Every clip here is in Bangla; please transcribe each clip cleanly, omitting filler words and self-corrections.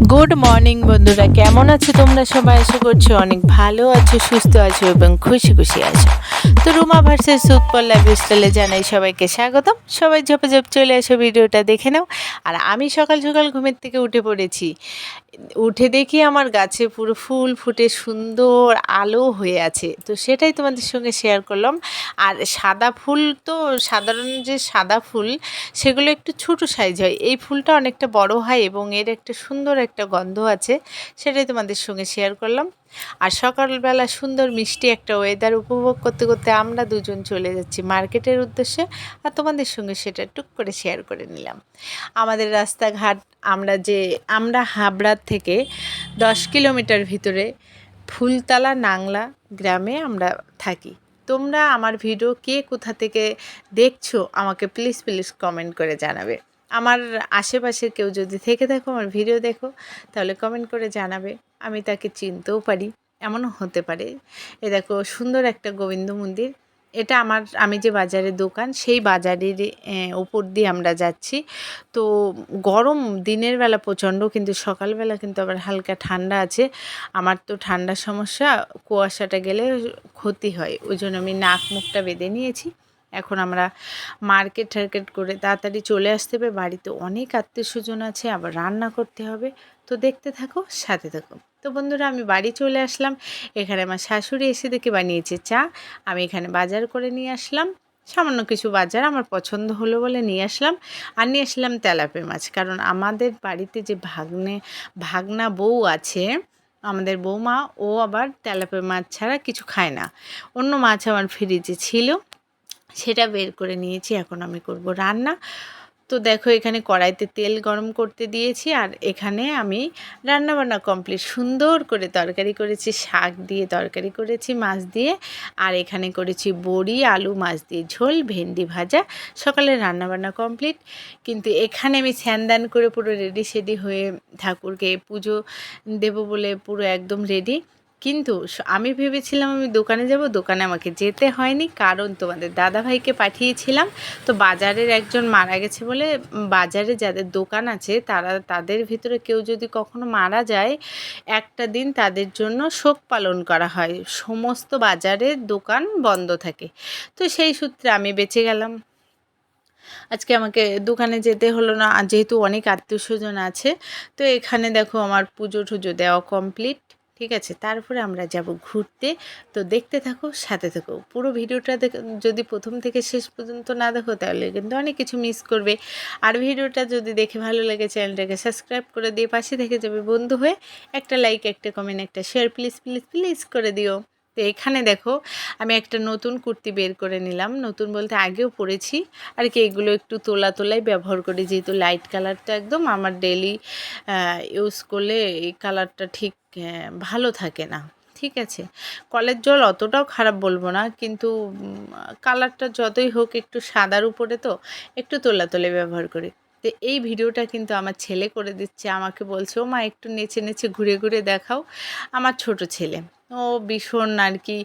গুড মর্নিং বন্ধুরা, কেমন আছো তোমরা সবাই? আশা করছি অনেক ভালো আছো, সুস্থ আছো এবং খুশি খুশি আছো। তো রুমা ভার্সেস সুৎপল লাইফস্টাইলে জানাই সবাইকে স্বাগতম। সবাই ঝপঝপ চলে আসো, ভিডিওটা দেখে নাও। আর আমি সকাল সকাল ঘুমের থেকে উঠে পড়েছি। উঠে দেখি আমার গাছে পুরো ফুল ফুটে সুন্দর আলো হয়ে আছে, তো সেটাই তোমাদের সঙ্গে শেয়ার করলাম। আর সাদা ফুল তো সাধারণ যে সাদা ফুল সেগুলো একটু ছোট সাইজ হয়, এই ফুলটা অনেকটা বড় হয় এবং এর একটা সুন্দর একটা গন্ধ আছে, সেটাই তোমাদের সঙ্গে শেয়ার করলাম। আর সকালবেলা সুন্দর মিষ্টি একটা ওয়েদার উপভোগ করতে করতে আমরা দুজন চলে যাচ্ছি মার্কেটের উদ্দেশ্যে, আর তোমাদের সঙ্গে সেটা টুক করে শেয়ার করে নিলাম। আমাদের রাস্তাঘাট, আমরা হাবড়ার থেকে 10 কিলোমিটার ভিতরে ফুলতলা নাংলা গ্রামে আমরা থাকি। তোমরা আমার ভিডিও কে কোথা থেকে দেখছো আমাকে প্লিজ প্লিজ কমেন্ট করে জানাবে। আমার আশেপাশের কেউ যদি থেকে থাকো, আমার ভিডিও দেখো, তাহলে কমেন্ট করে জানাবে। আমি তাকে চিনতেও পারি, এমনও হতে পারে। এ দেখো সুন্দর একটা গোবিন্দ মন্দির। এটা আমি যে বাজারে দোকান, সেই বাজারের উপর দিয়ে আমরা যাচ্ছি। তো গরম দিনের বেলা প্রচণ্ড, কিন্তু সকালবেলা কিন্তু আবার হালকা ঠান্ডা আছে। আমার তো ঠান্ডার সমস্যা, কুয়াশাটা গেলে ক্ষতি হয়, ওই জন্য আমি নাক মুখটা বেঁধে নিয়েছি। এখন আমরা মার্কেট করে তাড়াতাড়ি চলে আসতে হবে। বাড়িতে অনেক আত্মীয়স্বজন আছে, আবার রান্না করতে হবে। তো দেখতে থাকো, সাথে থাকো। তো বন্ধুরা, আমি বাড়ি চলে আসলাম। এখানে আমার শাশুড়ি এসে দেখে বানিয়েছে চা। আমি এখানে বাজার করে নিয়ে আসলাম, সামান্য কিছু বাজার আমার পছন্দ হলো বলে নিয়ে আসলাম। আর নিয়ে আসলাম তেলাপিয়া মাছ, কারণ আমাদের বাড়িতে যে ভাগনা বউ আছে, আমাদের বৌমা, ও আবার তেলাপিয়া মাছ ছাড়া কিছু খায় না। অন্য মাছ আমার ফ্রিজে ছিল, সেটা বের করে নিয়েছি। এখন আমি করব রান্না। তো দেখো, এখানে কড়াইতে তেল গরম করতে দিয়েছি, আর এখানে আমি রান্নাবান্না কমপ্লিট। সুন্দর করে তরকারি করেছি, শাক দিয়ে তরকারি করেছি মাছ দিয়ে, আর এখানে করেছি বড়ি আলু মাছ দিয়ে ঝোল, ভেন্ডি ভাজা। সকালে রান্নাবান্না কমপ্লিট। কিন্তু এখানে আমি স্নান করে পুরো রেডি সেডি হয়ে ঠাকুরকে পুজো দেব বলে পুরো একদম রেডি। কিন্তু আমি ভেবেছিলাম আমি দোকানে যাব, দোকানে আমাকে যেতে হয়নি, কারণ তোমাদের দাদাভাইকে পাঠিয়েছিলাম। তো বাজারের একজন মারা গেছে বলে, বাজারে যাদের দোকান আছে তাদের ভিতরে কেউ যদি কখনো মারা যায়, একটা দিন তাদের জন্য শোক পালন করা হয়, সমস্ত বাজারের দোকান বন্ধ থাকে। তো সেই সূত্রে আমি বেঁচে গেলাম, আজকে আমাকে দোকানে যেতে হলো না, আর যেহেতু অনেক আত্মীয়স্বজন আছে। তো এখানে দেখো আমার পুজো টুজো দেওয়া কমপ্লিট। ঠিক আছে, তারপরে আমরা যাব ঘুরতে। তো দেখতে থাকো, সাথে থাকো। পুরো ভিডিওটা যদি প্রথম থেকে শেষ পর্যন্ত না দেখো, তাহলে কিন্তু অনেক কিছু মিস করবে। আর ভিডিওটা যদি দেখে ভালো লাগে, চ্যানেলটাকে সাবস্ক্রাইব করে দিয়ে পাশে থেকে যাবে বন্ধু হয়ে। একটা লাইক, একটা কমেন্ট, একটা শেয়ার প্লিজ প্লিজ প্লিজ করে দিও। তো এখানে দেখো, আমি একটা নতুন কুর্তি বের করে নিলাম। নতুন বলতে আগেও পরেছি আর কি, এগুলো একটু তোলাই ব্যবহার করি, যেহেতু লাইট কালারটা একদম আমার ডেলি ইউজ করলে এই কালারটা ঠিক ভালো থাকে না। ঠিক আছে, কলের জল অতটাও খারাপ বলবো না, কিন্তু কালারটা যতই হোক একটু সাদার উপরে, তো একটু তোলাই ব্যবহার করি। তো এই ভিডিওটা কিন্তু আমার ছেলে করে দিচ্ছে, আমাকে বলছে ও মা একটু নেচে নেচে ঘুরে ঘুরে দেখাও। আমার ছোট ছেলে, ও ভীষণ আর কি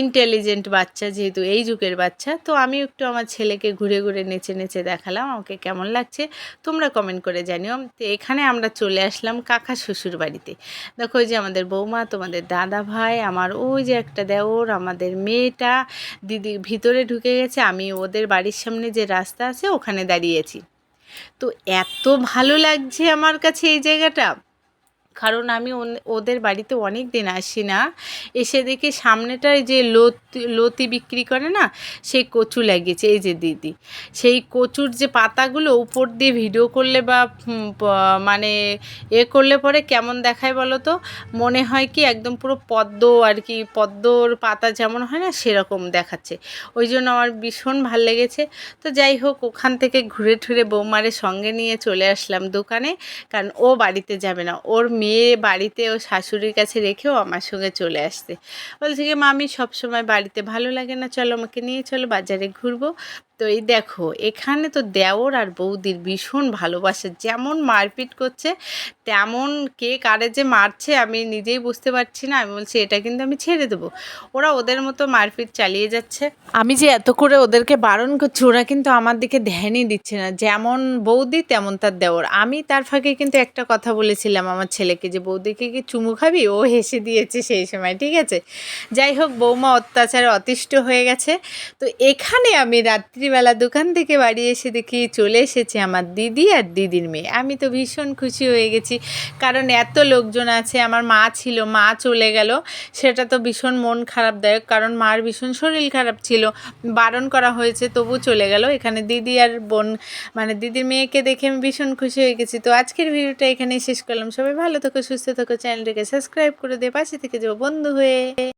ইন্টেলিজেন্ট বাচ্চা, যেহেতু এই যুগের বাচ্চা। তো আমি একটু আমার ছেলেকে ঘুরে ঘুরে নেচে নেচে দেখালাম, আমাকে কেমন লাগছে তোমরা কমেন্ট করে জানিও। তো এখানে আমরা চলে আসলাম কাকা শ্বশুর বাড়িতে। দেখো, ওই যে আমাদের বৌমা, তোমাদের দাদা ভাই, আমার ওই যে একটা দেওর, আমাদের মেয়েটা, দিদি ভিতরে ঢুকে গেছে, আমি ওদের বাড়ির সামনে যে রাস্তা আছে ওখানে দাঁড়িয়েছি। তো এত ভালো লাগছে আমার কাছে এই জায়গাটা, কারণ আমি ওদের বাড়িতে অনেক দিন আসি না। এসে দেখি সামনেটায় যে লতি বিক্রি করে না, সেই কচু লাগিয়েছে এই যে দিদি। সেই কচুর যে পাতাগুলো উপর দিয়ে ভিডিও করলে বা মানে করলে পরে কেমন দেখায় বলো তো? মনে হয় কি একদম পুরো পদ্ম আর কি, পদ্মর পাতা যেমন হয় না, সেরকম দেখাচ্ছে। ওই জন্য আমার ভীষণ ভাল লেগেছে। তো যাই হোক, ওখান থেকে ঘুরে ঠুরে বৌমারে সঙ্গে নিয়ে চলে আসলাম দোকানে, কারণ ও বাড়িতে যাবে না, ওর মেয়ে বাড়িতে ও শাশুড়ির কাছে রেখেও আমার সঙ্গে চলে আসতে বলছে কি, মা আমি সবসময় বাড়িতে ভালো লাগে না, চলো আমাকে নিয়ে চলো বাজারে ঘুরবো। তো এই দেখো এখানে তো দেওর আর বৌদির ভীষণ ভালোবাসা, যেমন মারপিট করছে তেমন কে কারে যে মারছে আমি নিজেই বুঝতে পারছি না। আমি বলছি এটা কিন্তু আমি ছেড়ে দেবো, ওরা ওদের মতো মারপিট চালিয়ে যাচ্ছে। আমি যে এত করে ওদেরকে বারণ করছি ওরা কিন্তু আমার দিকে ধ্যানই দিচ্ছে না, যেমন বৌদি তেমন তার দেওর। আমি তার ফাঁকে কিন্তু একটা কথা বলেছিলাম আমার ছেলেকে যে বৌদিকে কি চুমু খাবি, ও হেসে দিয়েছে সেই সময়, ঠিক আছে। যাই হোক বৌমা অত্যাচারে অতিষ্ঠ হয়ে গেছে। তো এখানে আমি রাত্রিবেলা দোকান থেকে বাড়ি এসে দেখি চলে এসেছে আমার দিদি আর দিদির মেয়ে। আমি তো ভীষণ খুশি হয়ে গেছি, কারণ এত লোকজন আছে। আমার মা ছিল, মা চলে গেল, সেটা তো ভীষণ মন খারাপদায়ক, কারণ মার ভীষণ শরীর খারাপ ছিল, বারণ করা হয়েছে তবু চলে গেল। এখানে দিদি আর বোন মানে দিদির মেয়েকে দেখে আমি ভীষণ খুশি হয়ে গেছি। তো আজকের ভিডিওটা এখানেই শেষ করলাম। সবাই ভালো থেকো, সুস্থ থেকো, চ্যানেলটাকে সাবস্ক্রাইব করে দিয়ে পাশে থেকে যাবো বন্ধু হয়ে।